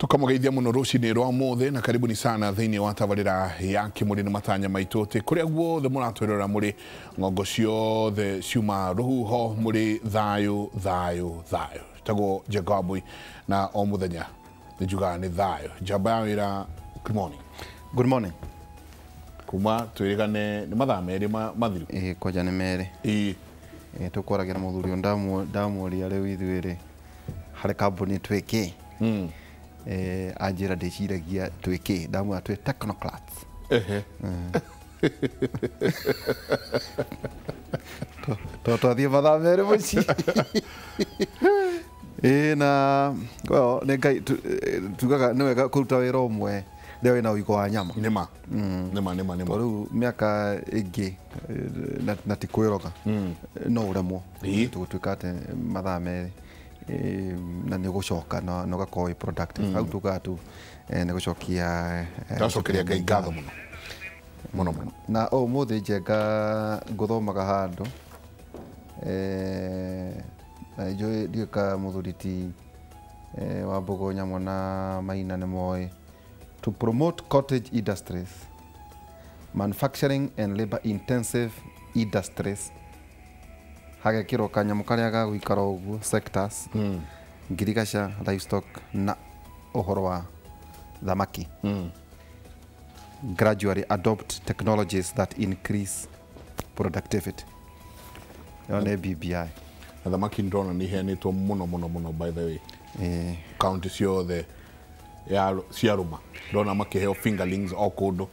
Tukamugeithia muno rucini rwa mothe na karibuni sana thiini wa tabarira ya kimuri na matanya maitu ti kuria guothe muratwirora muri ngongo ciothe ciuma ruhuho muri thayu tago Jagabui na o muthenya nijuga ni thayu jamba ya wira. Good morning. Good morning. Kuma twirigane ni mathaa meri mathiru koja ni meri tukwaragira muthuri ndamuoria riu ithuiri hari kambuni twiki anjira ndiciragia twiki ndamwira twi technocrats twathie mathaa meri muci na well tugaga ni wega kuruta wira umwe leo ina wiko wa nyama nima riu miaka ingi na tikwiroga no uremwo tugutwika ati mathaa meri na ni gucoka no gakorwo productive au tugatu ni gucokia tacokeria ngai ngatho muno na muthi njenga nguthomaga handu jo dieka muthuriti wa Mbogo Nyamũ na Maina ni moi to promote cottage industries, manufacturing and labor intensive industries. Hagekirwo kanyamũ karia ga gwikara uguo sectors ngirigaca, livestock na uhoro wa thamaki. Gradually adopt technologies that increase productivity. Yone BBI. Thamaki ndona ni henetwo muno by the way. County ciothe ya ciaruma ndona makiheo fingerlings o kundu.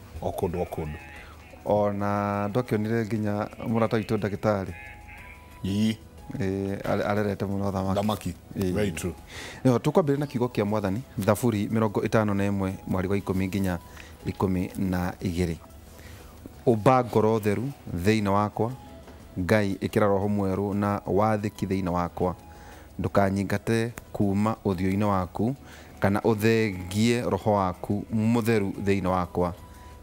Ona ndokionire nginya murata witu ndagitari arerete muno thamaki. Very true. Tukwambire na kiugo kia mwathani Thaburi 51 mwari wa 10 nginya 12. Uba ngoro theru thiini wakwa, Ngai ikira roho mweru na wathiki thiini wakwa, ndukanyingate kuma uthio-ini waku kana uthengie roho waku mutheru thiini wakwa,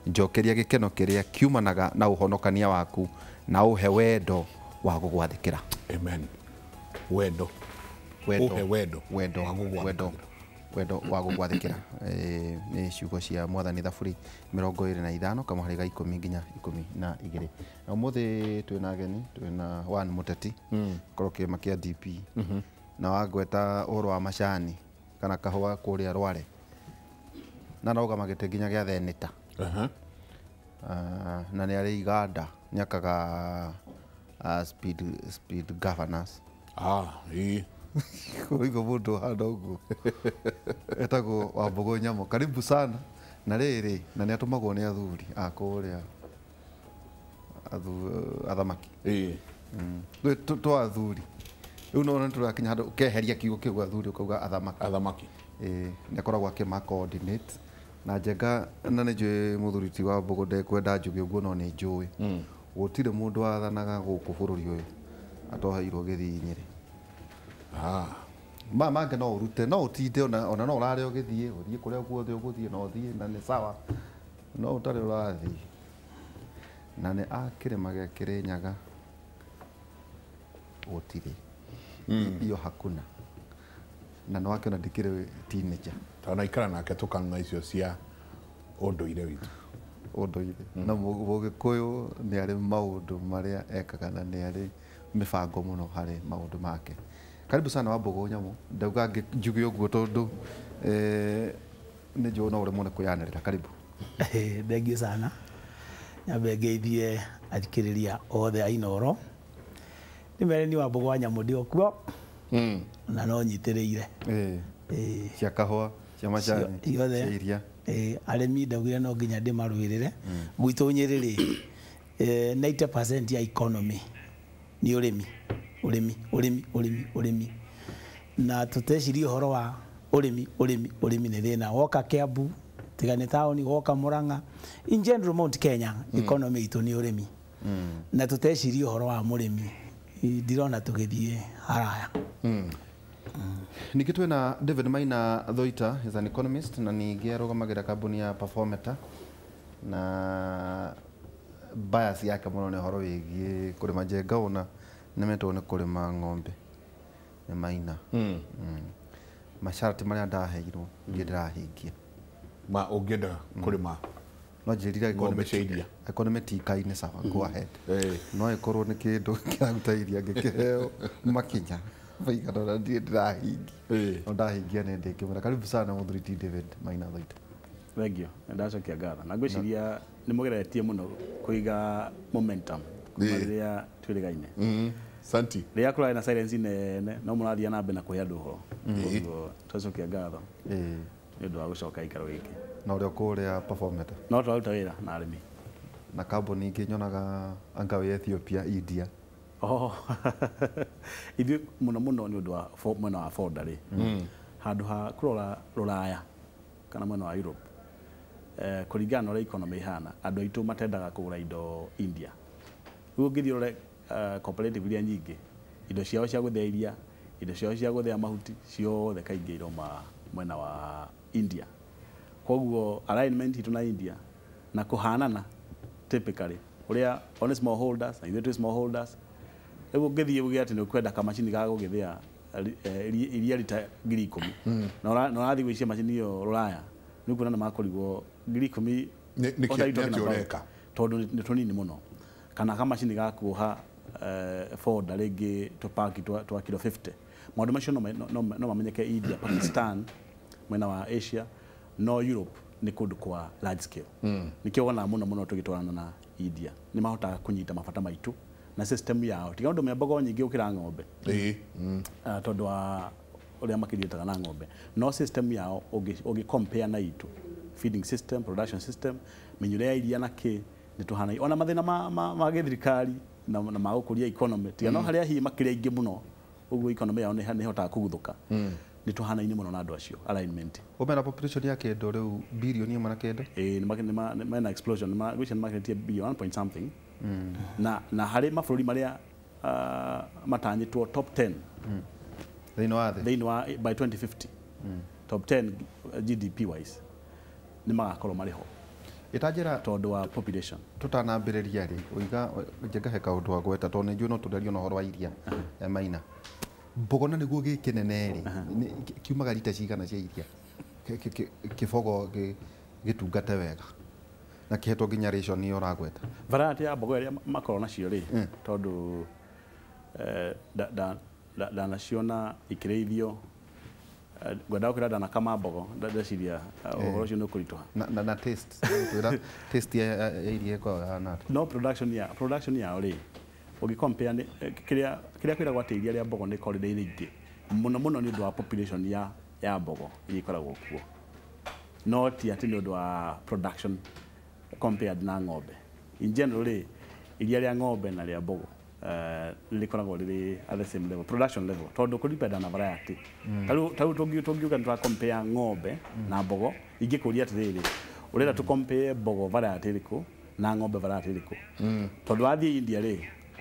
njokeria gikeno kiria kiumanaga na uhonokania waku na uhe wendo wa gugwathikira. Amen. Wendo wa gugwathikira. Ni ciugo cia mwathani Thaburi 25 kama hari ga 10 nginya 12. Na umuthi twina ageni, twina one muteti koroke makia DP na wagweta uhoro wa macani kana kahua kuria Rware na noga magite nginya gia thenita na ni ari iganda nyakaga speed governors kuigo mundu handa uguo etagwo wa Mbogo Nyamũ. Karibu sana na riri na ni atumagwo ni athuri akuria athamaki tu athuri riu no turakinya handu ukeheria kiugo kiu athuri ukauga athamaki ni akoragwo akima coordinate na njenga na ni njui muthuriti wa Mbogo ndekwenda njuge uguo no ni njui gutire mundu wathanaga guku bururi uyu atoheirwo githii-ini mange no urute no utinde ona no urare ugithie uthie kuria guothe uguthie no uthie na ni sawa no utare urathi na ni akirima gia Kirinyaga utire iyo hakuna na no akiona ndikire teenager tana ikara nake tukana icio cia unduire witu na Mugikuyu ni ari maundu maria ekaga na ni ari mibango muno hari maundu make. Karibu sana wa Mbogo Nyamũ, ndauga njuge uguo tondu ni njona uri mune kuyanirira. Karibu. Thengiũ sana. Nyambe ngeithie athikiriria othe ainoro ni mereni wa Mbogo Nyamũ ndio kuo na no nyitiriire cia kahua cia macani cia iria arimi ndaugire no nginya ndimarwirire gwitu Nyeri 90% ya economy ni urimi na tuteciria uhoro wa urimi ni thina woka Kiambu tigane taoni woka Murang'a in general Mount Kenya economy itu ni urimi na tuteciria uhoro wa murimi ndirona tugithie haraya. Niki twina David Maina Thoita is an economist na ningi arugamagira kambuni ya Performata na bias yake muno ni horo wigie kurima njenga una nemetwo ni kurima ng'ombe ni Maina masharti maria ndaheirwo ndirahingia ma ũngĩenda kũrĩma no njĩrire economy tika-inĩ sawa go ahead no ĩkorwo nĩ kĩndũ kĩraruta iria ngĩkĩheo makinya baigana na ndirahingia no ndahingia nĩ ndĩkĩmwĩra karibu sana mũthuri T David Maina Thaita. Thengio ndacokia ngatho na ngwĩciria nĩ mũgeretie mũno kũiga momentum rĩrĩa twĩrĩgaine santi rĩrĩa kũrarĩ na silence nene no mũrathiĩ na mbere na kũhe andũ ũhoro ũguo tũcokia ngatho nĩ ũndũ wa gũcoka ikaro gĩkĩ na ũrĩa kũrĩa performete no tũraruta wĩra na arĩmi na kambuni ingĩ nyonaga anga wĩ Ethiopia India ithuĩ mũno mũno nĩ ũndũ wa mwena wa border rĩ handũ ha kũrora rũraya kana mwena wa Europe kũringana na ũrĩa economy ihana andũ aitũ matendaga kũgũra indo India rĩu ũngĩthiĩ ũrore cooperative iria nyingĩ indo ciao cia gũthĩa iria indo ciao cia gũthĩa mahuti ciothe kaingĩ iroma mwena wa India koguo alignment itu na India na kuhanana typically uria on small holders na ithuĩ small holders rĩu ũngĩthiĩ uge atĩ nĩ ũkwenda kamacini ga gũgĩthĩa iria rita 10,000 na ũrathiĩ gwĩcia macini ĩyo rũraya nĩ kuona na makũrigwo 10,000 nĩkĩũreka tondũ nĩ tũnini mũno kana kamacini ga kuoha folder rĩngĩ tũpaki twa kilo 50 maũndũ macio no mamenyeke India Pakistan mwena wa Asia no Europe nĩ kũndũ kwa large scale nĩkĩo wona mũno tũgĩtwarana na India nĩ mahotaga kũnyita mabata maitũ na system yao tiga ũndũ mĩambogo nyingĩ ũkĩra ng'ombe tondũ wa ũrĩa makĩriĩtaga na ng'ombe no system yao ũngĩ compare na itũ feeding system production system mĩnyũrĩ ya iria na kĩ nĩ tũhana ona mathĩna ma gĩthirikari na ma gũkũria economy tiga no harĩa hihi makĩria ingĩ mũno ũguo economy yao nĩ hotaga kũguthũka nĩ tũhanaine mũno na andũ acio alignment ũmena population ya kĩndũ rĩu bilioni ĩmwe na kĩndũ nĩ mena explosion gwĩciria nĩ maketie billion 1 point something na harĩ mabũrũri marĩa matanyĩtwo top 10 thĩinĩ wa by 2050 top 10 GDP wise nĩ magakorwo marĩ ho itanjĩra tondũ wa population tũtanambĩrĩria rĩ ũiga njengahe kaũndũ wa gweta tondũ nĩnjũĩ no tũtherio na ũhoro wa iria Maina mbogo na nĩguo gĩkĩnene rĩ kiumaga rita cigana cia iria kĩbogo gĩtungate wega na kĩhetwo nginya ration nĩ ũragweta variety ya mbogo iria makorwo nacio rĩ tondũ ndanaciona ikĩrĩithio gwenda gũkĩra ndanakama mbogo ndeciria ũhoro ũcio nĩ ũkũritũha na taste ya iria ĩkoragwo no production yao rĩ ũngĩcompare kĩrĩa kwĩragwo atĩ iria rĩa mbogo nĩ korĩ rĩingĩ mũno nĩ ũndũ wa population ya mbogo iria ikoragwo kuo no ti atĩ nĩ ũndũ wa production compared na ng'ombe in general rĩ iria rĩa ng'ombe na rĩa mbogo rĩkoragwo rĩrĩ at the same level production level tondũ kũdependa na variety tarĩu tũngiuga nĩ compare ng'ombe na mbogo ingĩkũria atĩrĩrĩ ũrenda tu compare mbogo variety ĩrĩkũ na ng'ombe variety ĩrĩkũ tondũ wathiĩ India rĩ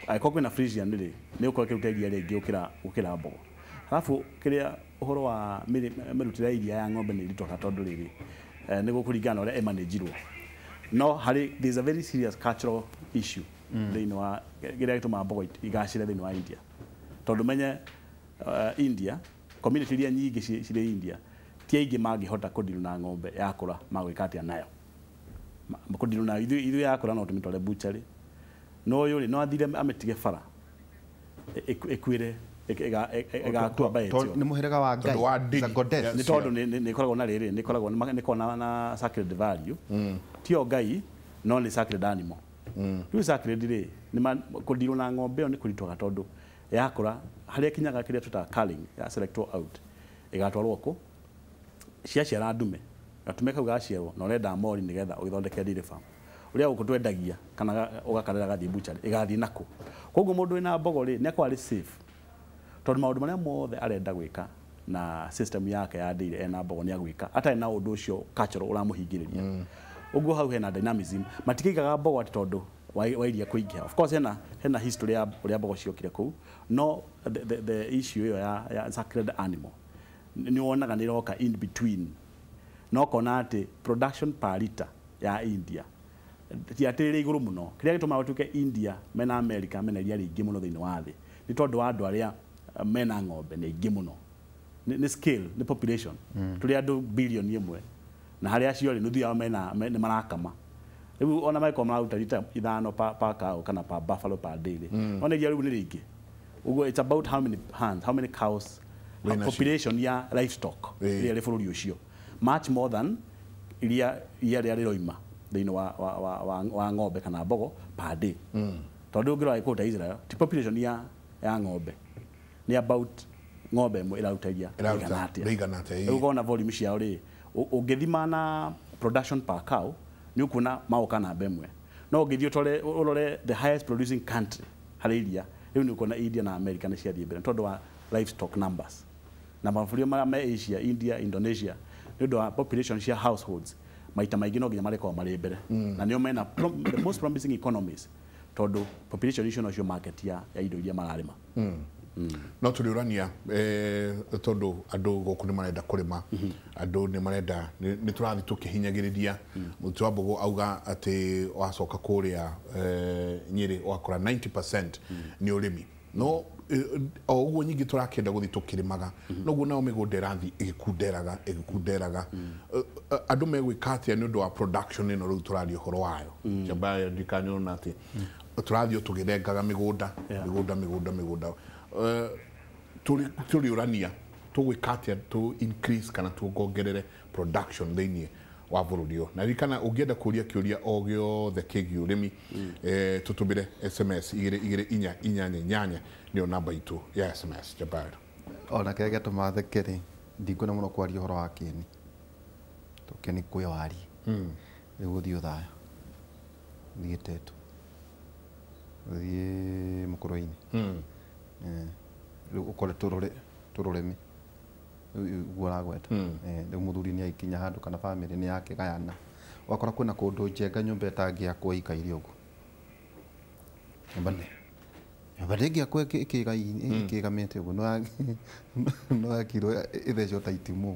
angĩkorwo kwĩna Frisian rĩ nĩ ũkorwo kĩruta iria rĩngĩ gũkĩra mbogo alafu kĩrĩa ũhoro wa mĩrutĩre iria ya ng'ombe nĩ iritũha tondũ rĩrĩ nĩ gũkũringana ũrĩa ĩmanagirwo no there's a very serious cultural issue thĩinĩ wa kĩrĩa gĩtũmaga mbogo igacĩre thĩinĩ wa India tondũ menye India community iria nyingĩ cirĩ India ti aingĩ mangĩhota kũndiru na ng'ombe yakũra magwĩka atĩa nayo kũndiru na ithuĩ yakũra no tũmĩtware butchery no ũyũ rĩ no athire amĩtige bara ĩkuĩre ĩgakua baitio nĩ mũhĩrĩga wa Ngai za goddess nĩ tondũ nĩ koragwo na rĩrĩ nĩ koragwo na sacred value tio Ngai no nĩ sacred animal rĩu sacred rĩ kũndirwo na ng'ombe ĩyo nĩ kũritũha tondũ yakũra harĩa kinyaga kĩrĩa tũtaga culling ya select out ĩgatwarwo kũ ciaciara ndume gatume kau gaciarwo na ũrenda mori nĩgetha ũgĩthondeke dairy farm ũrĩa ũkũtwendagia kana ũgakarĩra gathiĩ butchery ĩgathiĩ nako koguo mũndũ wĩna mbogo rĩ nĩ akorwo arĩ safe tondũ maũndũ marĩa mothe arenda gwĩka na system yake ya dairy ena mbogo nĩ agwĩka atarĩ na ũndũ ũcio cultural ũramũhingĩrĩria ũguo hau hena dynamism matikĩigaga mbogo atĩ tondũ wa iria kũingĩha of course hena history ya ũrĩa mbogo ciokire kũu no the issue ĩyo ya sacred animal nĩ wonaga nĩ iroka in between no kona atĩ production per liter ya India ti atĩrĩ igũrũ mũno kĩrĩa gĩtũmaga gũtuĩke India mena America mena iria rĩingĩ mũno thĩinĩ wa thĩ nĩ tondũ wa andũ arĩa mena ng'ombe nĩ aingĩ mũno nĩ scale nĩ population tũrĩ andũ billion ĩmwe na harĩa acio rĩ nuthu yao nĩ marakama rĩu ona maiko mararuta lita 5 pa cow kana pa buffalo per day ona iria rĩu nĩ rĩingĩ ũguo it's about how many hands how many cows population ya livestock iria rĩ bũrũri ũcio much more than iria rĩrĩa rĩroima thĩinĩ wa ng'ombe kana mbogo per day tondũ ũngĩrora ikũta Israel ti population ya ng'ombe ni about ng'ombe ĩmwe ĩraruta iria rĩigana atĩa rĩu ũkona volume ciao rĩ ũngĩthima na production per cow nĩ ũkuona maũka namba ĩmwe no ũngĩthiĩ ũrore the highest producing country harĩ iria rĩu nĩ ũkuona India na America nĩ ciathiĩ mbere tondũ wa livestock numbers na mabũrũri marĩa me Asia India Indonesia nĩ ũndũ wa population cia households maita maingĩ no nginya marekorwo marĩ mbere na nĩo mena the most promising economies tondũ population icio nocio market ya indo iria mararĩma no tũrĩũrania tondũ andũ gũkũ nĩ marenda kũrĩma andũ nĩ marenda nĩ tũrathiĩ tũkĩhinyagĩrĩria mũtĩ wa Mbogo auga atĩ wacoka kũrĩa Nyĩrĩ wakora 90% nĩ ũrĩmi no o ũguo nyingĩ tũrakĩenda gũthiĩ tũkĩrĩmaga noguo nao mĩgũnda ĩrathiĩ ĩgĩkunderaga andũ megwĩka atĩa nĩ ũndũ wa production ĩno rĩu tũraria ũhoro wayo njamba ndikanyona atĩ tũrathiĩ tũgĩrengaga mĩgũnda tũrĩũrania tũgwĩka atĩa tũ increase kana tũngongerere production thĩinĩ wa bũrũri ũyũ na ririkana ũngĩenda kũũria kĩũria o gĩothe kĩgiĩ ũrĩmi tũtũmĩre SMS 2488 nĩyo namba itũ ya SMS Jabbar ona kĩrĩa gĩatũma theke-rĩ ndikuona mũno kwaria ũhoro wa kĩeni tũkĩeni kwĩ wari rĩu gũthiĩ thayũ thiĩ Tetu thiĩ Mũkũrũ-inĩ rĩu ũkore tũrũrĩmi guo ragweta rĩu mũthuri nĩ aikinya handũ kana family nĩ yake gayana wakora kwĩna kũndũ njenga nyũmba ĩtangĩakwo ikaire ũguo nyũmba ndĩngĩakwo ĩkĩgamĩte ũguo no yakirwo ĩthecwo ta itimũ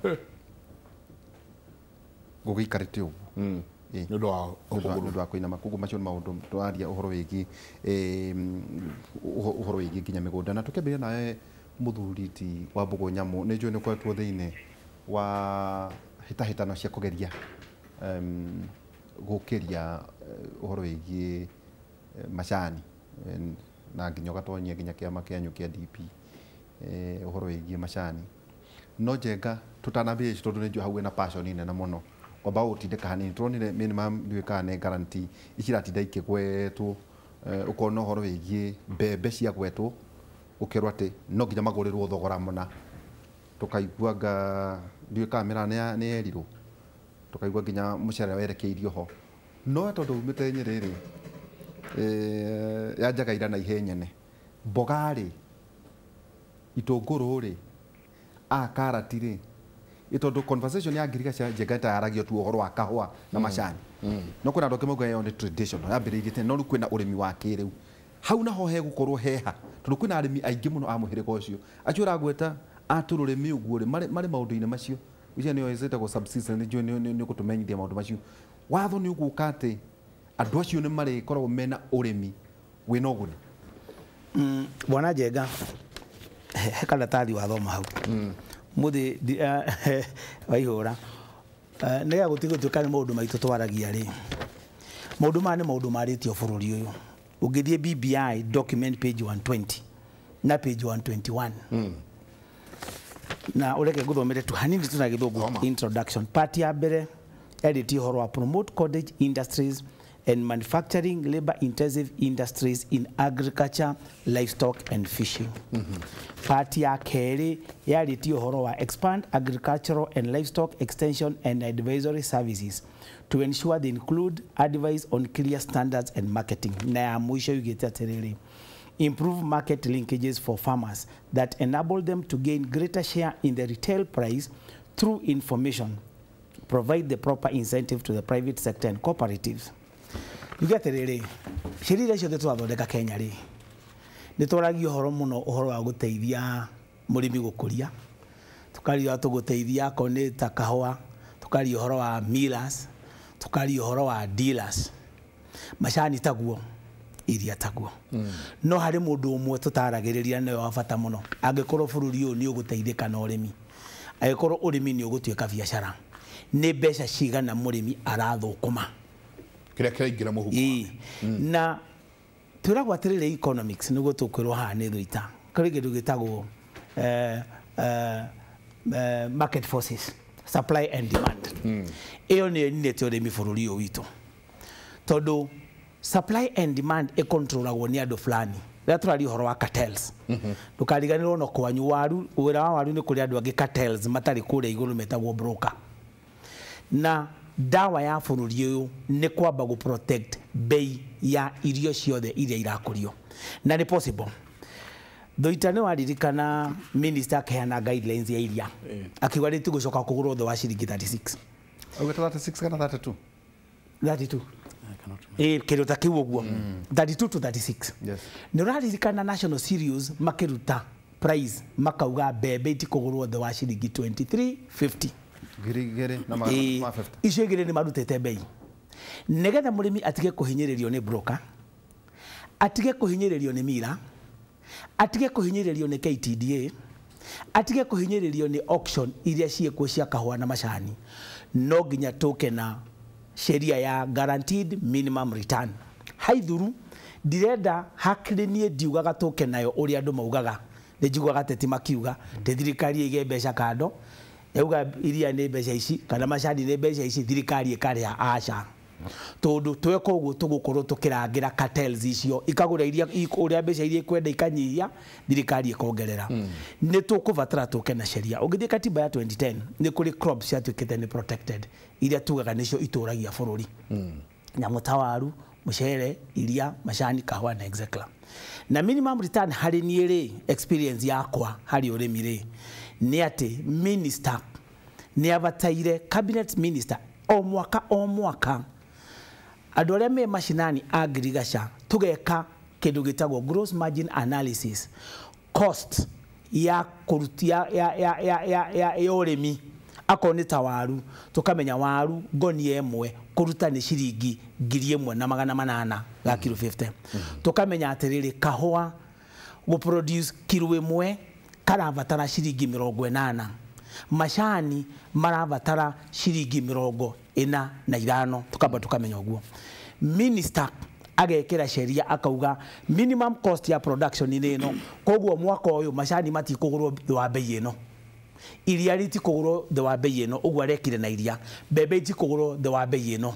ũguo gũgĩikarĩte ũguo nĩ ũndũ wa kũinama koguo macio nĩ maũndũ tũraria ũhoro wĩgiĩ nginya mĩgũnda na tũkĩambĩrĩria nawe mũthuri ti wa Mbogo Nyamũ nĩ njũĩ nĩ ũkoretwo thĩinĩ wa hĩtahĩtano cia kũgeria gũkĩria ũhoro wĩgiĩ macani na nginya ũgatonyia nginya kĩama kĩanyu kĩa DP ũhoro wĩgiĩ macani no njenga tũtanambĩrĩria tondũ nĩ njũĩ hau wĩna passion nene mũno kwamba ũtindĩka hanini tũronire minimum nĩwĩkaga nĩ guarantee iciratinda ikĩgwetwo ũkona ũhoro wĩgiĩ mbembe ciagwetwo ũkerwo atĩ no nginya magũrĩrwo thogora mũna tũkaiguanga ndiũĩ kamera nĩ yerirwo tũkaigua nginya mũcere werekeirio ho no tondũ umĩte Nyĩrĩ-rĩ yanjagaira na ihenyene mboga-rĩ itũngũrũ-rĩ karati-rĩ tondũ conversation ya ngirigaca njenga yaragio tu ũhoro wa kahũa na macani no kwĩna andũ angĩ mauga ĩyo nĩ traditional yambĩrĩirie tene no rĩu kwĩna ũrĩmi wa kĩrĩu hau naho hegũkorwo heha tondũ kwĩna arĩmi aingĩ mũno a mũhĩrĩga ũcio acio ũragweta atũrũrĩmi ũguo-rĩ marĩ maũndũ-inĩ macio icio nĩyo ĩzetagwo subsistence nĩ ũgũtũmenyithia maũndũ macio watho nĩ ũgũka atĩ andũ acio nĩ marĩkoragwo mena ũrĩmi wĩna ũguni bwana Njenga he karatathi wathoma hau muthi waihũra nĩgetha gũtigũtuĩka nĩ maũndũ maitũ twaragia-rĩ maũndũ maya nĩ maũndũ marĩtio bũrũri ũyũ ũngĩthiĩ BBI document page 120 na page 121 na ũreke ngũthomere tu hanini tu na gĩthũngũ introduction part ya mbere edit ũhoro wa promote cottage industries and manufacturing labor intensive industries in agriculture livestock and fishing part ya kerĩ yarĩtie ũhoro wa expand agricultural and livestock extension and advisory services to ensure they include advice on clear standards and marketing na ya mũico yugĩte atĩrĩrĩ improve market linkages for farmers that enable them to gain greater share in the retail price through information provide the proper incentive to the private sector and cooperatives yuge atĩrĩrĩ ciĩrira icio twathondeka Kenya-rĩ nĩ tũragia ũhoro mũno ũhoro wa gũteithia mũrĩmi gũkũria tukaria tũgũteithia akorwo nĩ ta kahũa tukaria ũhoro wa millers tukaria ũhoro wa dealers macani taguo iria taguo no harĩ mũndũ ũmwe tũtaragĩrĩria nĩwe wa bata mũno angĩkorwo bũrũri ũyũ nĩ ũgũteithĩka na ũrĩmi angĩkorwo ũrĩmi nĩ ũgũtuĩka biacara nĩ mbeca cigana mũrĩmi arathũkũma kĩrĩa kĩraingĩra mũhuko na twĩragwo atĩrĩrĩ economics nĩguo tũkwĩrwo haha nĩ thũita kũrĩ kĩndũ gĩtagwo market forces supply and demand ĩyo nĩyo ĩninĩte ũrĩmi bũrũri ũyũ witũ tondũ supply and demand ĩkontrolagwo nĩ andũ fulani rĩrĩa tũraria ũhoro wa cartels ndũkariganĩrwo no kwanyu waru wĩra wa waru nĩ kũrĩ andũ angĩ cartels matarĩ kũrĩa igũrũ metagwo broker na dawa ya bũrũri ũyũ nĩ kwamba gũ protect bei ya irio ciothe iria irakũrio na nĩ possible Thoita nĩ waririkana minister akĩheana guidelines ya iria akiuga rĩti gũcoka kũgũrwo thĩ wa ciringi 36 Augĩta 36 kana 32 32 kĩndũ ta kĩu ũguo 32 to 36 Yes. nĩ ũraririkana national cereals makĩruta price makauga mbembe itikũgũrwo thĩ wa ciringi 23.50 Girigiri na 50 icio igĩrĩ nĩ marutĩte bei nĩgetha mũrĩmi atige kũhinyĩrĩrio nĩ broker atige kũhinyĩrĩrio nĩ mira atige kũhinyĩrĩrio nĩ KTDA atige kũhinyĩrĩrio nĩ auction iria ciĩkuo cia kahũa na macani no nginya tũke na sheria ya guaranteed minimum return haithuru ndirenda hakiri niĩ ndiugaga tũke nayo ũrĩa andũ maugaga nĩ njiguaga teti makiuga te thirikari ĩige mbeca kando yauga iria nĩ mbeca ici kana macani nĩ mbeca ici thirikari ĩkarĩha aca tondũ tweka ũguo tũgũkorwo tũkĩrangĩra cartels icio ikagũra iria ũrĩa mbeca iria kwenda ikanyihia thirikari ĩkongerera nĩ tũkũbatara tũke na sheria ũngĩthie katiba ya 2010 nĩ kũrĩ crops ciatuĩkĩte nĩ protected iria tugaga nĩcio itũragia bũrũri nyamũ ta waru mũcere iria macani kahũa na etc na minimum return harĩ niĩ rĩ experience yakwa harĩ ũrĩmi rĩ nĩ atĩ minister nĩ abataire cabinet minister o mwaka andũ arĩa me mashinani agrigaca tũgeka kĩndũ gĩtagwo gross margin analysis cost ya kũrutia ya ũrĩmi akorwo nĩ ta waru tũkamenya waru ngonia ĩmwe kũruta nĩ ciringi 1,800 ga kilo 50 tũkamenya atĩrĩrĩ kahũa gũproduce kilo ĩmwe karabatara ciringi 80 macani marabatara ciringi 45 tukamba tukamenya uguo minister agekera sheria akauga minimum cost ya production ino koguo mwaka uyu macani matikugurwo thĩ wa bei ino iria ritikugurwo thĩ wa bei ino uguo arekire na iria mbembe itikugurwo thĩ wa bei ino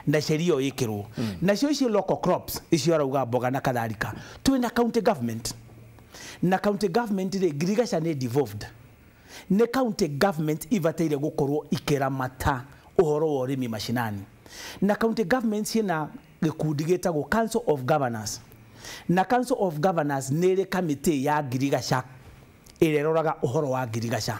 na sheria ĩyo ĩkĩrwo na cio local crops icio arauga mboga na kadhalika twina county government na county government rĩ ngirigaca nĩ devolved ne county government ibateire gukorwo ikeramata uhoro wa ũrĩmi mashinani na county government ciina gikundi gĩtagwo council of governors na council of governors nĩ committee ya ngirigaca ĩreroraga uhoro wa ngirigaca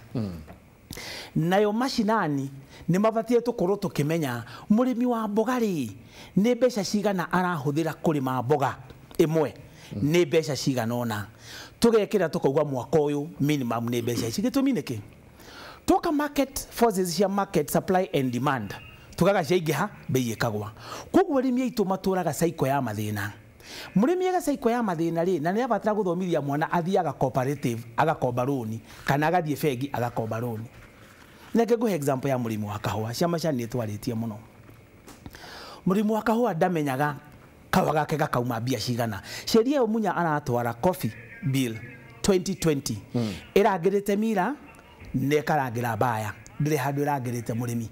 nayo mashinani nĩ mabatie tukorwo tukimenya mũrĩmi wa mboga rĩ nĩ mbeca cigana arahũthĩra kũrĩma mboga ĩmwe nĩ mbeca cigana ona tugekira tukauga mwaka ũyũ minimum nĩ mbeca ici gĩtũmi nĩkĩ toka market forces cia market supply and demand tugaga ciaingĩha bei ĩkagwa koguo arĩmi aitũ matũraga cycle ya mathĩna mũrĩmi ega cycle ya mathĩna rĩ na nĩ abatara gũthomithia mwana athiaga cooperative agakomba loan kana agathiĩ bengi agakomba loan nake nguhe example ya mũrĩmi wa kahũa cia macani nĩtwarĩtie mũno mũrĩmi wa kahũa ndamenyaga kahũa gake gakauma mbia cigana sheria ĩyo munya aratwara coffee bill 2020 ĩrangĩrĩte mira nĩkarangĩra baya ndĩrĩ handũ ĩrangĩrĩte mũrĩmi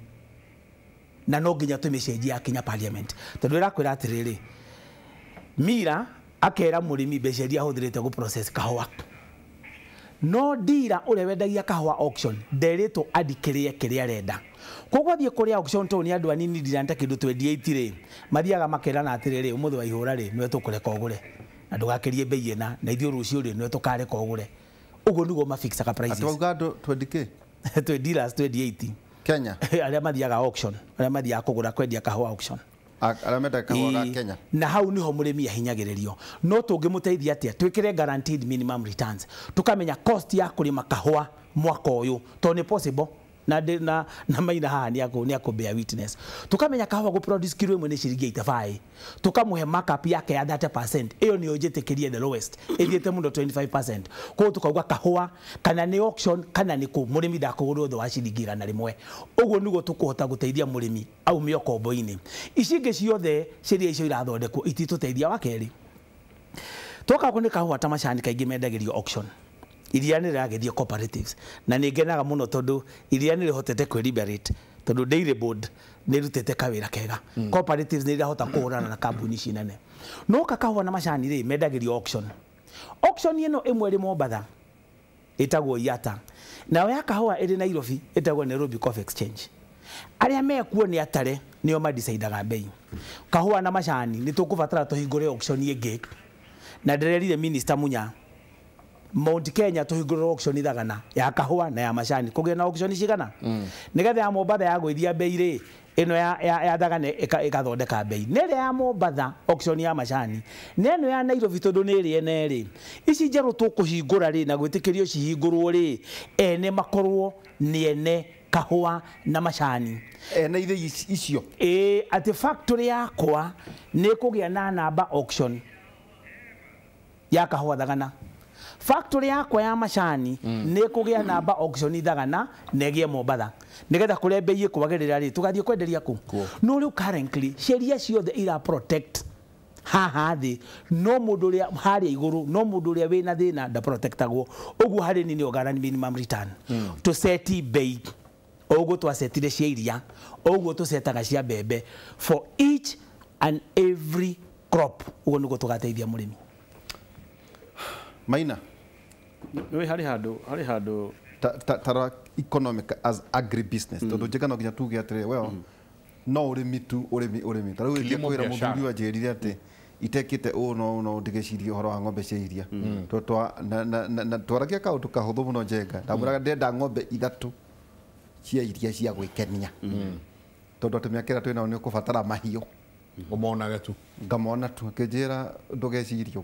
na no nginya tũmĩcenjia akinya parliament tondũ ĩrakwĩra atĩrĩrĩ mira akera mũrĩmi mbeca iria ahũthĩrĩte gũ process kahũa no dira ũrĩa wendagia kahũa auction nderĩtwo andikĩrĩe kĩrĩa arenda koguo athiĩ kũrĩa auction to nĩ andũ anini ndiranda kĩndũ 28 rĩ mathiaga makerana atĩrĩrĩ ũmũthĩ wa ihũra rĩ nĩwe tũkũreka ũgũre na ndũgakĩrie bei ĩna na ithuĩ rũciũ rĩ nĩwe tũkareka ũgũre ũguo nĩguo mafixaga prices atauga andũ 20k twe dealers 28 Kenya arĩa mathiaga auction arĩa mathiaga kũgũra kwendia kahũa auction arĩa mendaga kahũa ga Kenya na hau niho mũrĩmi ahinyagĩrĩrio no tũngĩmũteithia atĩa twĩkĩre guaranteed minimum returns tukamenya cost ya kũrĩma kahũa mwaka ũyũ to nĩ possible na maina haha ni ako bear witness tukamenya kahua go produce kilo imwe ni ciringi 85 tukamuhe markup yake ya 30% iyo ni ojetikirie the lowest ithiete muno 25% kwa tukauga kahua kana ni auction kana ni ku murimi ndakugurwo tho wa ciringi 100 uguo niguo tukuhota guteithia murimi au mio kombo-ini icingi ciothe ciria icio irathondekwo itituteithia wa keri toka kuni kahua ta macani kaingi mendagirio auction iria ni ragethio cooperatives na ningenaga muno tondu iria ni rihotete kwi liberate tondu dairy board ni rutete kawira kega cooperatives ni irahota kuhurana na kambuni cinene no kakahua na macani ri mendagirio auction ino imwe ri Mombatha itagwo Yata nayo ya kahua iri Nairobi itagwo Nairobi Coffee Exchange aria mekuo ni atare nio madecidaga bei kahua na macani ni tukubatara tuhingure auction ingi na ndirerire minister Munya Mount Kenya tuhingure auction ithagana ya kahua na ya macani kugia na auction cigana nigetha ya Mombatha ya gwithia bei ri ino ya thagana ikathondeka bei nere ya Mombatha auction ya macani neno ya Nairobi tondu ni ri ene ri ici njeru tukuhingura ri na gwitikirio cihingurwo ri ene makorwo ni ene kahua na macani ene ithe icio ati factory yakwa ni kugia na namba auction ya kahua thagana factory yakwa ya macani ni kugia namba auction ithagana negie Mombatha nigetha kuria bei ikwagirira ri tugathie kwenderia ku no riu currently sheria ciothe ira protect haha thi no mundu ria haria iguru no mundu ria wina thina da protectagwo ugu hari ni ogana minimum return to seti bei ugu twasetire cia iria ugu tusetaga cia mbembe for each and every crop ugu niguo tugateithia murimi Maina we hari handu tara economic as agribusiness tondu njega no nginya tuge atire well no urimi taru ikwira muthuri wa njirire ati itekite no ndigecirie horo wa ng'ombe cia iria to na twarakia kaundu kahuthu muno njenga ndamuraga ndenda ng'ombe ithatu cia iria cia gwikenia tondu atimiakira twina ni kubatara mahiu umonaga tu ngamona tu kinjira ndugecirie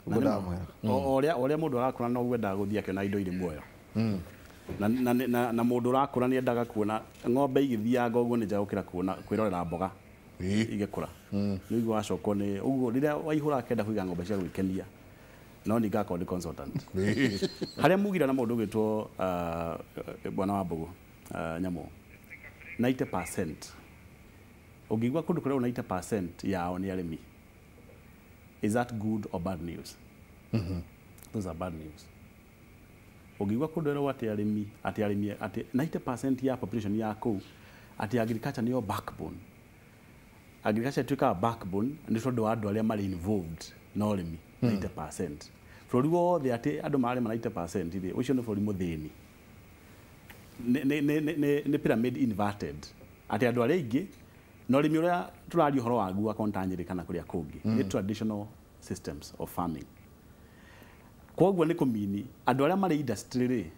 oria mundu arakura no gwenda guthia kiona indo iri muoyo na mundu arakura ni endaga kuona ng'ombe igithianga uguo ni njagukira kuona kwirorera mboga igikura ni igwa coko ni uguo riria waihura kenda kuiga ng'ombe cia gwikenia no ni ngakora ni consultant haria mugira na mundu gwitwo bwana wa mbogo nyamo 90% ungigwa kundu kuria 90% yao ni arimi. Is that good or bad news? Those are bad news. Ugigwa kudero ati arimi ati 90% ya population yako ati agriculture niyo backbone. Agriculture tuka backbone ni tondu andu aria mari involved no arimi 90%. Bũrũri wothe ati andu mari 90% ri ucio ni bũrũri muthini. Ni pyramid inverted. Ati andu aria ingi no rimi uria turari horo wagu akontanyiri kana kuria kungi ni traditional systems of farming kogwo ni kumini andu aria mari industry ri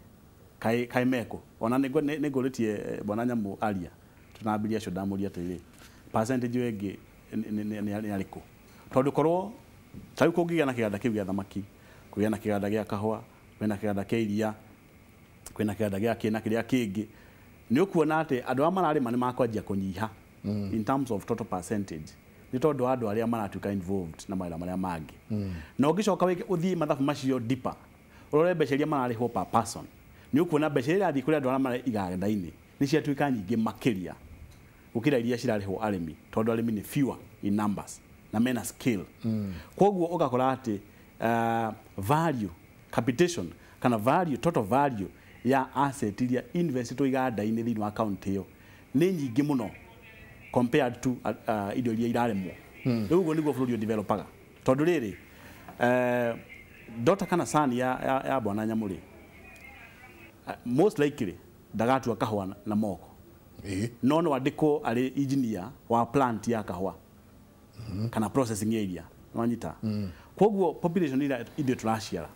kai meko ona niguritie bwana nyamu aria tunambiria cio ndamuria tiri percentage wengi ni ariku tondu korwo tari kungigia na kiganda kiu gia thamaki kugia na kiganda gia kahua kwina kiganda kia iria kwina kiganda gia kina kiria kingi ni ukuona ati andu a marari mani makwanjia kunyiha in terms of total percentage ni tondu andu aria maratuka involved na mawira maria mangi na ugicoka uthii mathabu macio deeper urore mbeca marariho per person ni ukuona mbeca iria athi kuri andu aria mari iganda-ini ni ciatuika nyingi makiria ukira iria cirariho arimi tondu arimi ni fewer in numbers na mena skill kogwo ugakora ati value capitation kana value total value ya asset iria investitwo iganda-ini thiini wa account iyo ni nyingi muno compared to indo iria iraremwo riu uguo niguo bũrũri developaga tondu riri daughter kana son ya bwana Nyamuri most likely ndagatua kahua na moko no andiko ari engineer wa plant ya kahua kana processing area wanyita kogwo population ira inde turaciara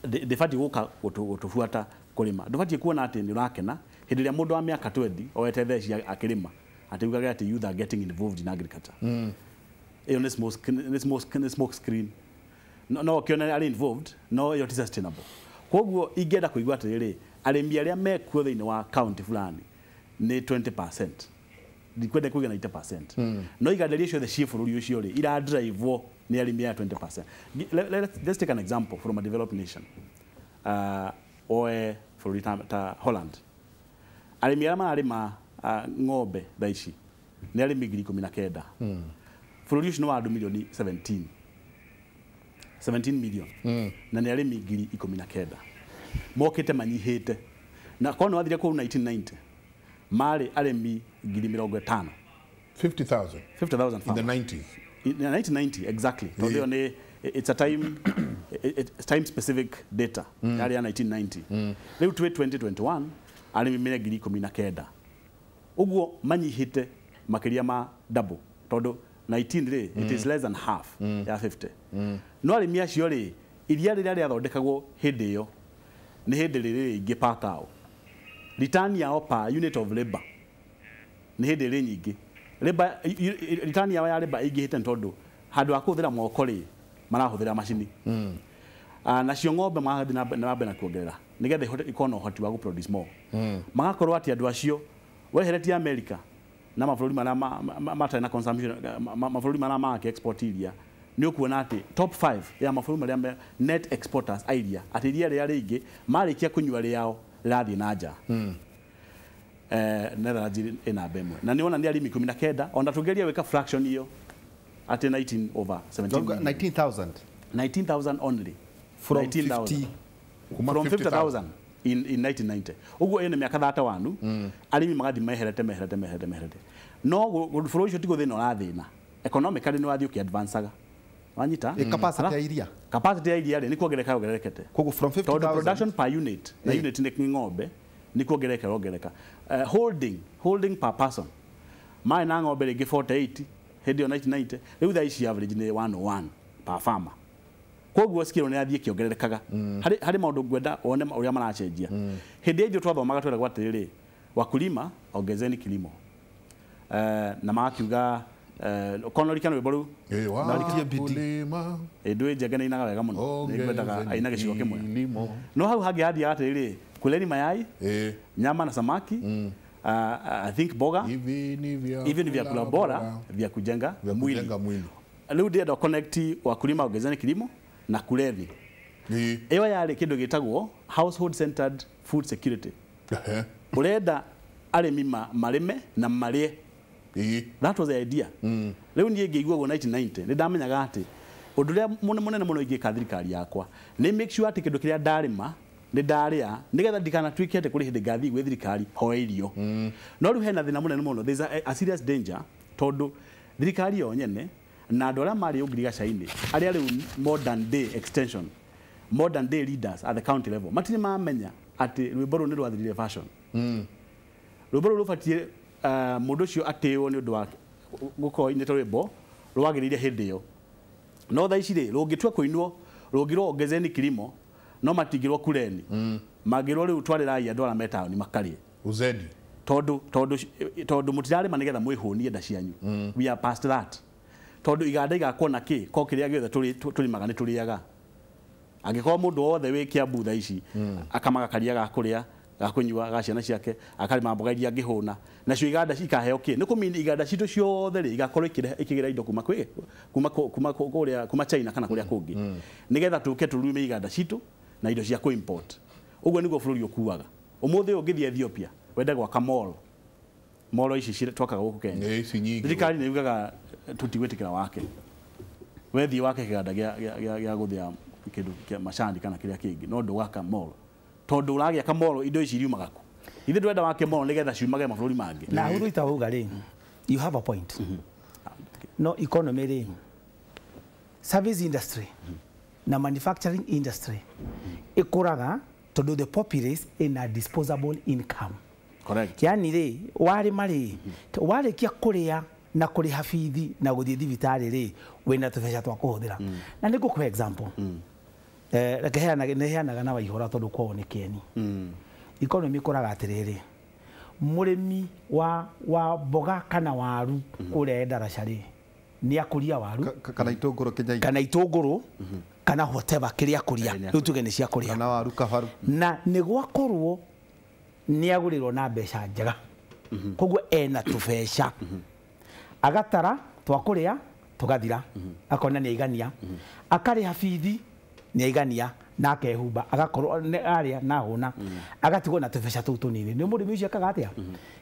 ndibati guka gutufuata kurima ndibati kuona ati ni urakena hindi ria mundu wa miaka 20 owete theci akirima ati ugaga ati youth are getting involved in agriculture iyo smoke screen no kiona ari involved no yo sustainable kogwo ingenda kuigwa ati riri arĩmi arĩa mekuo thĩinĩ wa county fulani nĩ 20%. Ndikwenda kuga 90%. No iganda icio ciothe ciĩ bũrũri ũcio rĩ iradrivewo nĩ arĩmi ya 20%. Let's take an example from a developed nation. Oe bũrũri ta Holland. Arĩmi arĩa mararĩma ng'ombe thaa ici nĩ arĩmi 19,000. Bũrũri ũcio nĩ wa andũ milioni 17 million. Na nĩ arĩmi 19,000. Mokĩte manyihĩte. Na kono wathire kũu 1990 mari aremi 50,000. 50,000 in the 90s. In the 1990 exactly. Yeah. It's a time specific data. Yari ya 1990. Leo 2021 aremi mena 19,000. Uguo manyihite makiria ma double. Todo 19 ri it is less than half ya 50. No aremi acio ri iria rĩrĩa rĩathondekagwo hĩndĩ ĩyo nĩ hĩndĩ rĩrĩ ingĩ pakao. Return yao per unit of labor nĩ hĩndĩ ĩrĩ nyingĩ. Return yao ya labor ĩingĩhĩte tondũ handũ ha kũhũthĩra moko rĩ marahũthĩra macini. Nacio ng'ombe magathiĩ na mbere na kuongerera nĩgetha ikorwo na ũhoti wa gũproduce more. Magakorwo atĩ andũ acio weheretie America na mabũrũri marĩa matarĩ na consumption, mabũrũri marĩa marake export iria, nĩ ũkuona atĩ top 5 ya mabũrũri marĩa net exporters a iria atĩ iria rĩrĩa rĩingĩ marĩkia kũnyua rĩao rĩrathiĩ na nja. Netherlands ina bemwe na niona ni arimi 19 ona tugeria weka fraction hiyo at 19 over 17 19,000 only from 19,000 from 50,000 in 1990 uguo ene miaka 31 arimi magathi meherete no bũrũri ũcio tigo thĩna ũrathĩna economically ni wathi ukiadvanceaga wanyita capacity ya iria ni kuongerekete koguo from 50,000 production per unit na unit ni ng'ombe ni kuongereka holding per person mai na ng'ombe rĩngĩ 48 hĩndĩ ya 1990 rĩu thaa ici average ni 101 per farmer. Koguo skill ni athie kiongererekaga hari maundu ngwenda one uria maracenjia hĩndĩ ĩyo twathomaga twera gwatirĩ wakulima ongezeni kilimo na makiuga konorikano rwĩmbo rũu narikie kulima ndũĩ njengene inaga wega mũno nĩngwendaga aina gĩcigo kĩmwe no hau hangĩ hathia atirĩ kuleni mayai nyama na samaki I think boga even vyakula bora vya kujenga mwili. Leo ndio connect wakulima ongezeni kilimo na kulevi. Ewa yale kindu gitagwo household centered food security. Urenda arimi marime na marie. That was the idea. Leo ndiye ngĩigua 1990 nĩ ndamenyaga atĩ ũndũ ũrĩa mũnene mũno ingĩka thirikari yakwa nĩ make sure atĩ kĩndũ kĩrĩa ndarĩma nĩ ndarĩa nĩgetha ndikanatuĩke atĩ kũrĩ hĩndĩ ngathiĩ gwĩ thirikari hoe irio. No rĩu hena thĩna mũnene mũno, there is a serious danger tondũ thirikari yo nyene na andũ arĩa marĩ ũngirigacainĩ arĩa rĩu modern day extension modern day leaders at the county level matirĩ mamenya atĩ rwĩmbo rũu nĩ rwathirire fashion. Rwĩmbo rũu rũbatiĩ mũndũ ũcio atĩo nĩ ũndũ wa gũkorwo inĩte rwĩmbo rwagĩrĩire hĩndĩ ĩyo. No thaa ici rĩ rũngĩtua kũinwo rũngĩrwo ongezeni kilimo no matingĩrwo kureni magĩrwo rĩu twarĩrai andũ arĩa metaoni makarĩe uzedi tondũ mũtirarĩma nĩgetha mwĩhũnie nda cianyu. We are past that. Tondũ iganda igakwo na kĩ ko kĩrĩa gĩothe tũrĩmaga nĩ tũrĩaga. Angĩkorwo mũndũ wothe wĩ Kiambu thaa ici akamaga karia ga kũrĩa ga kũnyua ga ciana ciake akarĩma mboga iria angĩhũna nacio iganda ikaheo kĩ nĩ kũmini iganda citũ ciothe rĩ igakorwo ikĩgĩra indo kuma China kana kũrĩa kũngĩ nĩgetha tũke tũrume iganda citũ na indo cia import. Ũguo nĩguo bũrũri ũkuaga. Ũmũthĩ ũngĩthiĩ Ethiopia wende gwaka mall ici twakaga gũkũ Kenya thirikari nĩ yugaga tutigwĩtĩkĩra wake wethi wake kĩganda gĩa gũthĩa kĩndũ kĩa macani kana kĩrĩa kĩngĩ no ndũgaka mall tondũ ũragĩaka mall indo ici iriumaga ku ithe ndwenda wake mall nĩgetha ciumage mabũrũri mangĩ na huru itauga rĩ you have a point. No economy rĩ service industry na manufacturing industry ikũraga tondũ the populace in a disposable income. Correct. Yani rĩ warĩma rĩ warĩkia kũrĩa na kũrĩha bithi na gũthiĩ thibitarĩ rĩ wĩna tũbeca twa kũhũthĩra. Na nĩ ngũkũhe example nĩheanaga na waihũra tondũ kwao nĩ Kĩeni. Economy ĩkũraga atĩrĩrĩ mũrĩmi wa mboga kana waru kũrĩa Ndaraca rĩ nĩ akũria waru kana itũngũrũ kana whatever kĩrĩa akũria rĩu tuge nĩ cia kũrĩa kana waru kabaru na nĩ gwakorwo nĩ agũrĩrwo na mbeca njega koguo ena tũbeca agatara twa kũrĩa tũgathira akona nĩ aigania akarĩha bithi nĩ aigania na akehumba agakorwo arĩa na hũna agatigwo na tũbeca tũu tũnini nĩ mũrĩmi ũcio akaga atĩa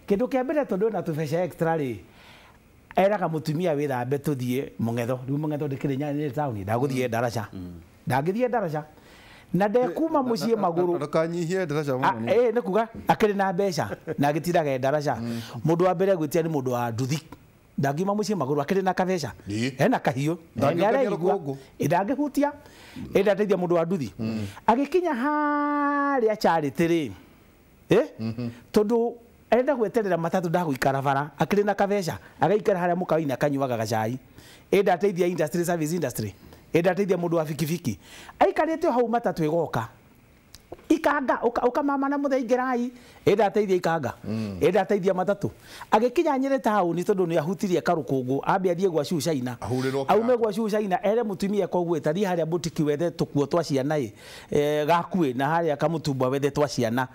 kĩndũ kĩa mbere tondũ na tũbeca extra rĩ eraga mũtumia wĩthambe tũthiĩ mũng'etho rĩu mũng'etho ndĩkĩrĩ nĩ taũni ndagũthiĩ ndaraca ndangĩthiĩ ndaraca na ndekuma mũciĩ magũrũ ndakanyihie ndaraca mũno nĩ kuga akĩrĩ na mbeca na agĩtiraga ndaraca mũndũ wa mbere gwĩtia nĩ mũndũ wa nduthi ndangiuma mũciĩ magũrũ akĩrĩ na kabeca hena kahiũ nĩ areigua ndangĩhutia ndateithia mũndũ wa nduthi agĩkinya harĩa charity rĩ tondũ enda gweterera matatũ ndagũikara bara akĩrĩ na kabeca agaikara harĩa mũkawa-inĩ akanyuaga gacai ndateithia industry service industry ndateithia mũndũ wa bikibiki aikarĩte hau matatũ ĩgoka ikanga ukamama na muthengerai ndateithia ikanga ndateithia matatũ agĩkinya Nyĩrĩ taũni tondũ nĩ ahutirie karũkũngũ ambe athiĩ gwa Shushaina aume gwa Shushaina ere mutumia koguo tathi harĩa butiki wethe tũkuo twa ciana gakue na harĩa kamutumba wethe twa ciana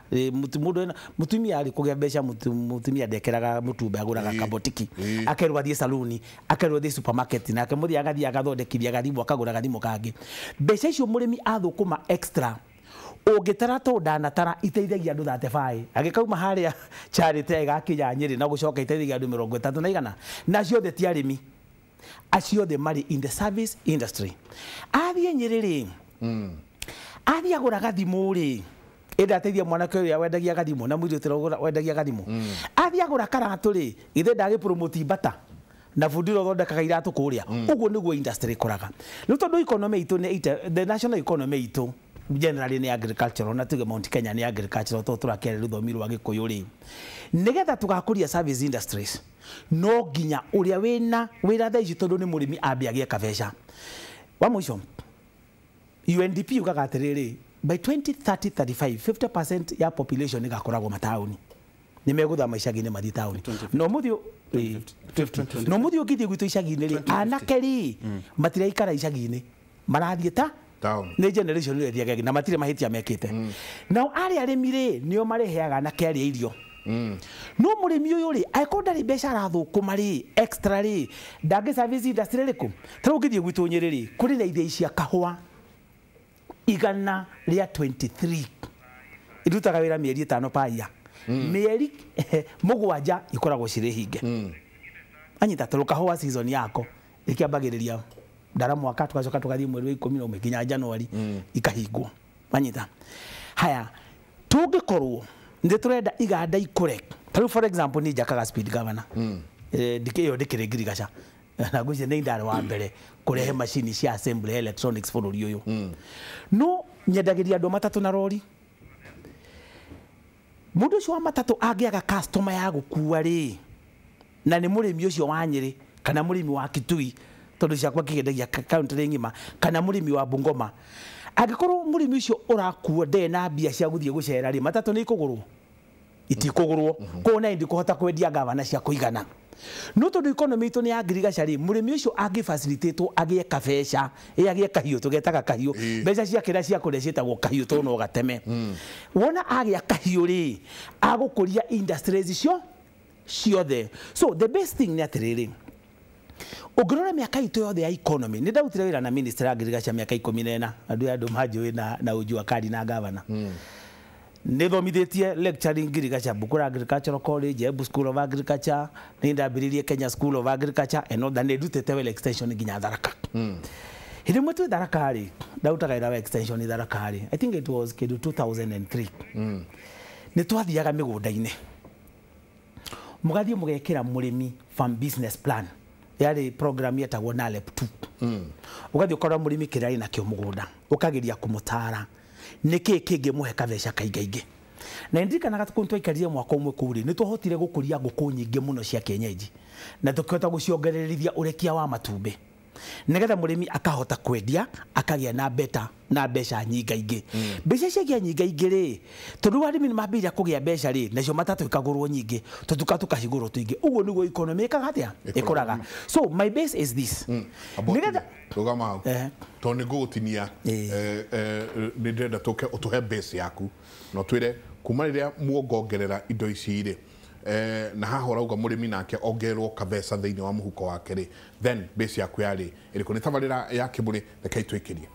mutumia ari kũgĩa mbeca mutumia ndekeraga mutumba agũraga kabotiki akerwo athiĩ saluni akerwo athiĩ supermarket nake mũthia agathia agathondekithia gathimũ akagũra gathimũ kangĩ mbeca icio mũrĩmi athũkũma extra ũngĩtara to ndanatara iteithagia andũ 35 agĩkauma harĩa charity igakinya Nyĩrĩ na gũcoka iteithagia andũ 30 na igana na ciothe ti arĩmi aciothe marĩ in the service industry athiĩ Nyĩrĩ rĩ athiĩ agũra gathimũ rĩ ndateithia mwanake ũrĩa wendagia gathimũ na mũirĩtu wendagia gathimũ athiĩ agũra karatũ rĩ ithe ndagĩ promote bata na fundiro thondekaga iratũ kũrĩa ũguo nĩguo industry ĩkoraga rĩu tondũ economy itũ nĩ the national economy itũ generally ni agricultural na tuge Mount Kenya ni agricultural to turakere ruthomi rwa Gĩkũyũ ri nigetha tugakũria service industries no nginya uria wina wira thaa ici tondu ni mũrĩmi ambiagia kabeca wa mũico UNDP ugaga atĩrĩrĩ by 2030-35 50% ya population igakoragwo mataũni ni megũthama icagi-inĩ mathi taũni no mũthio no mũthio ngithie gwitũ icagi-inĩ ri anake ri matiraikara icagi-inĩ marathiĩ ta nĩ generation ĩrĩa thiaga na matirĩ mahĩtia mekĩte nao arĩa arĩmi rĩ nĩo mareheaga na kĩarĩa irio no mũrĩmi ũyũ rĩ akorwo ndarĩ mbeca arathũkũma rĩ extra rĩ ndangĩ service industry rĩkũ ta rĩu ũngĩthiĩ gwitũ Nyĩrĩ rĩ kũrĩ na ithĩi cia kahũa 123 irutaga wĩra mĩeri 5 paia mĩeri 7 ikoragwo cirĩ hinge anyita tondũ kahũa season yako ĩkĩambagĩrĩria ndara mwaka tukacoka tugathiĩ mweri wa 11 nginya January ikahingwo manyita haya tũngĩkorwo nĩ tũrenda iganda ikũre tarĩu for example ni njakaga speed governor ndikĩyo ndĩkĩrĩ ngirigaca na gwĩciria nĩ ndarĩ wa mbere kũrehe macini cia assembly electronics bũrũri ũyũ no nyendagĩria andũ matatũ na rori mũndũ ũcio wa matatũ angĩaga customer ya gũkua rĩ na nĩ mũrĩmi ũcio wa Nyĩrĩ kana mũrĩmi wa Kitui tondu ciakwa kigendagia country ngima kana mũrĩmi wa Bungoma angĩkorwo mũrĩmi ũcio ũrakuo nde na mbia cia gũthiĩ gũcera rĩ matatũ nĩ ikũgũrwo itikũgũrwo kuona indi kuhota kwendia gavana cia kũigana no tondu economy itũ nĩ ya ngirigaca rĩ mũrĩmi ũcio angĩ facilitate agĩe kabeca agĩe kahiũ tũgetaga kahiũ mbeca cia kĩrĩa cia kũrĩa ciĩtagwo kahiũ to no gateme wona agĩa kahiũ rĩ agũkũria industries icio ciothe so the best thing nĩ atĩrĩrĩ ũngĩrora mĩaka itũ yothe ya economy nĩ ndarutire wĩra na minister agriculture mĩaka 14 andũ manjũĩ na ũnjua kari na gavana nĩ thomithĩtie lecturing agriculture Bukura Agricultural College Embu School of Agriculture nĩ ndambĩrĩirie Kenya School of Agriculture na nĩ ndutĩte wĩra extension nginya Tharaka hĩndĩ ĩmwe twĩ Tharaka rĩ ndarutaga wĩra wa extension Tharaka rĩ I think it was kĩndũ 2003 nĩ twathiaga mĩgũnda-inĩ mũgathiĩ mũgekĩra mũrĩmi farm business plan yari program yetagwo NALEP 2 ugathi ukora mũrĩmi kĩrĩa na kĩo mũgũnda ukageria kũmũtara nĩkĩ kĩngĩ mũhe kabeca kaingaingĩ na ndirikanaga tũikarire mwaka ũmwe kũrĩ nĩ twahotire gũkũria ngũkũ nyingĩ mũno cia kienyeji na tũkĩhota gũciongererithia ũrekia wa matumbĩ nigetha mũrĩmi akahota kwendia akagĩa na mbeca nyingaingĩ mbeca ciagĩa nyingaingĩ rĩ tondũ arĩmi nĩ mambĩrĩria kũgĩa mbeca rĩ nacio matatũ ikagũrwo nyingĩ tũtuka tukahingũrwo tũingĩ ũguo nĩguo economy ĩkaga atĩa ĩkoraga so my base is this nigetha rugama hau to nĩ ngũgũtinia nĩ ndĩrenda tũke ũtũhe base yaku no twĩre kuma rĩrĩa muongongerera indo ici rĩ na haha ũrauga mũrĩmi nake ongererwo kabeca thĩinĩ wa mũhuko wake rĩ then base yaku yarĩ ĩrĩkũ nĩ tabarĩra ya kĩmũrĩ reke itwĩkĩrie